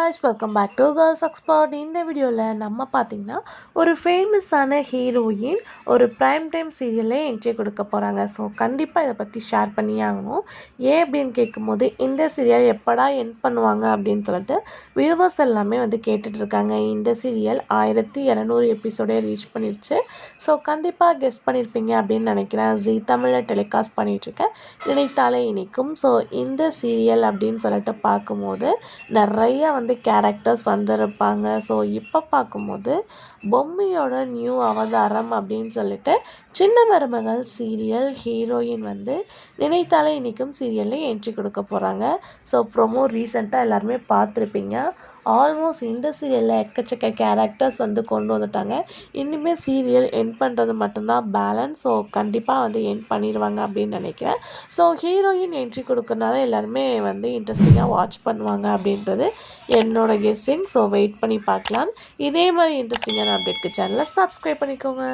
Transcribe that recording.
guys, welcome back to Girls Expert. இந்த வீடியோவில் நம்ம பார்த்திங்கன்னா ஒரு ஃபேமஸான ஹீரோயின் ஒரு ப்ரைம் டைம் சீரியலில் என்ட்ரி கொடுக்க போகிறாங்க. ஸோ கண்டிப்பாக இதை பற்றி ஷேர் பண்ணியே ஆகணும். ஏன் அப்படின்னு கேட்கும்போது இந்த சீரியல் எப்படா எண்ட் பண்ணுவாங்க அப்படின்னு சொல்லிட்டு வியூவர்ஸ் எல்லாமே கேட்டுட்ருக்காங்க. இந்த சீரியல் 1200 எபிசோடே ரீச் பண்ணிடுச்சு. ஸோ கண்டிப்பாக கெஸ் பண்ணியிருப்பீங்க அப்படின்னு நினைக்கிறேன். ஜீ தமிழில் டெலிகாஸ்ட் பண்ணிகிட்ருக்கேன் நினைத்தாலே இனிக்கும். ஸோ இந்த சீரியல் அப்படின்னு சொல்லிட்டு பார்க்கும்போது நிறைய கேரக்டர்ஸ் வந்திருப்பாங்க. ஸோ இப்போ பார்க்கும்போது பொம்மையோட நியூ அவதாரம் அப்படின்னு சொல்லிட்டு சின்ன மருமகள் சீரியல் ஹீரோயின் நினைத்தாலே இன்றைக்கும் சீரியலில் என்ட்ரி கொடுக்க போகிறாங்க. ஸோ ப்ரொமோ ரீசெண்டாக எல்லாருமே பார்த்துருப்பீங்க. ஆல்மோஸ்ட் இந்த சீரியலில் எக்கச்சக்க கேரக்டர்ஸ் கொண்டு வந்துட்டாங்க. இனிமேல் சீரியல் எண்ட் பண்ணுறது மட்டும்தான் பேலன்ஸ். ஸோ கண்டிப்பாக எண்ட் பண்ணிடுவாங்க அப்படின்னு நினைக்கிறேன். ஸோ ஹீரோயின் என்ட்ரி கொடுக்கறனால எல்லாருமே இன்ட்ரெஸ்டிங்காக வாட்ச் பண்ணுவாங்க அப்படின்றது என்னோட கெஸ்ஸிங். ஸோ வெயிட் பண்ணி பார்க்கலாம். இதே மாதிரி இன்ட்ரெஸ்டிங்கான அப்டேட்க்கு சேனலை சப்ஸ்கிரைப் பண்ணிக்கோங்க.